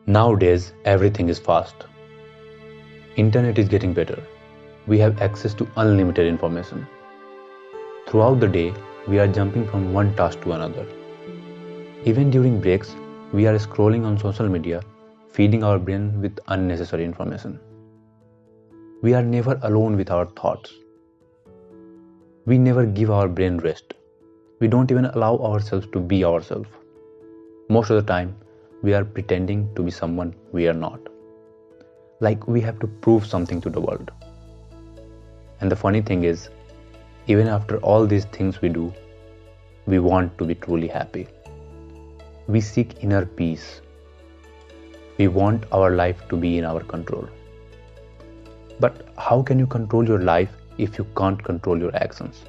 Nowadays, everything is fast. Internet is getting better. We have access to unlimited information. Throughout the day, we are jumping from one task to another. Even during breaks, we are scrolling on social media, feeding our brain with unnecessary information. We are never alone with our thoughts. We never give our brain rest. We don't even allow ourselves to be ourselves. Most of the time, we are pretending to be someone we are not. Like we have to prove something to the world. And the funny thing is, even after all these things we do, we want to be truly happy. We seek inner peace. We want our life to be in our control. But how can you control your life if you can't control your actions?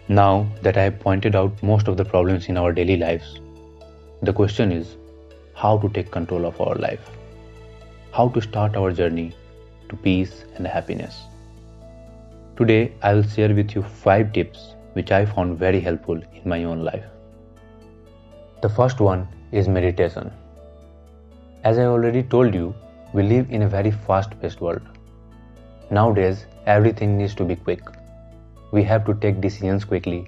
Now that I have pointed out most of the problems in our daily lives, the question is how to take control of our life, how to start our journey to peace and happiness. Today I will share with you 5 tips which I found very helpful in my own life. The first one is meditation. As I already told you, we live in a very fast-paced world. Nowadays, everything needs to be quick. We have to take decisions quickly.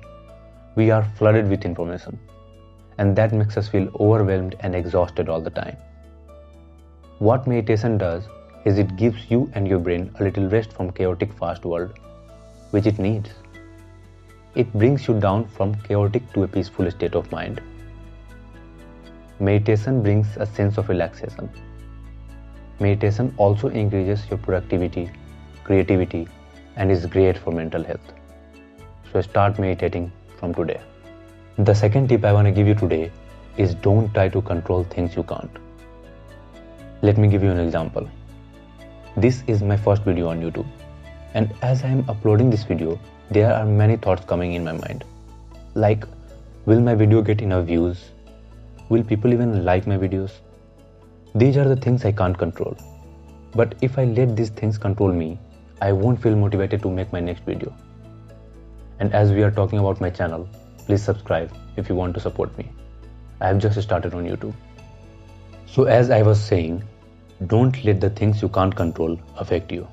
We are flooded with information, and that makes us feel overwhelmed and exhausted all the time. What meditation does is it gives you and your brain a little rest from chaotic fast world, which it needs. It brings you down from chaotic to a peaceful state of mind. Meditation brings a sense of relaxation. Meditation also increases your productivity, creativity, and is great for mental health. So start meditating from today. The second tip I want to give you today is don't try to control things you can't. Let me give you an example. This is my first video on YouTube, and as I am uploading this video, there are many thoughts coming in my mind. Like, will my video get enough views? Will people even like my videos? These are the things I can't control. But if I let these things control me, I won't feel motivated to make my next video. And as we are talking about my channel, please subscribe if you want to support me. I have just started on YouTube. So as I was saying, don't let the things you can't control affect you.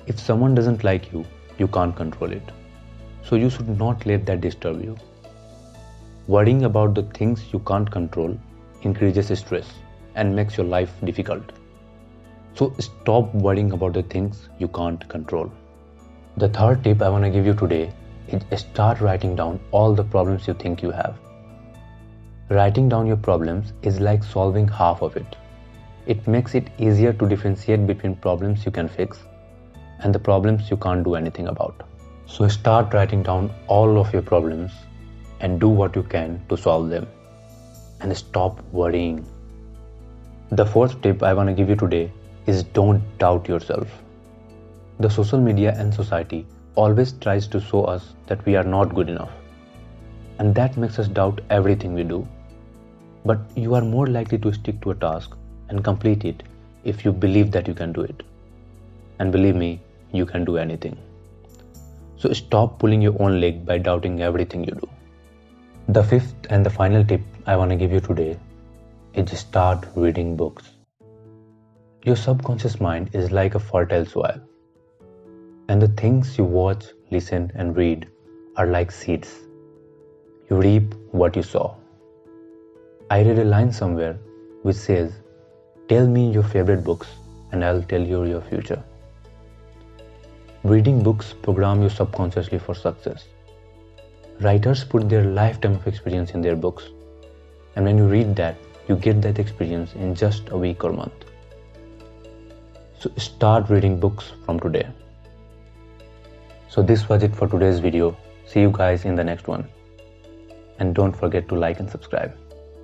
If someone doesn't like you, you can't control it. So you should not let that disturb you. Worrying about the things you can't control increases stress and makes your life difficult. So stop worrying about the things you can't control. The third tip I want to give you today is start writing down all the problems you think you have. Writing down your problems is like solving half of it. It makes it easier to differentiate between problems you can fix and the problems you can't do anything about. So start writing down all of your problems and do what you can to solve them. And stop worrying. The fourth tip I want to give you today is don't doubt yourself. The social media and society always tries to show us that we are not good enough. And that makes us doubt everything we do. But you are more likely to stick to a task and complete it if you believe that you can do it. And believe me, you can do anything. So stop pulling your own leg by doubting everything you do. The fifth and the final tip I want to give you today is start reading books. Your subconscious mind is like a fertile soil. And the things you watch, listen, and read are like seeds. You reap what you sow. I read a line somewhere which says, "Tell me your favorite books and I'll tell you your future." Reading books program you subconsciously for success. Writers put their lifetime of experience in their books. And when you read that, you get that experience in just a week or month. So start reading books from today. So this was it for today's video. See you guys in the next one. And don't forget to like and subscribe.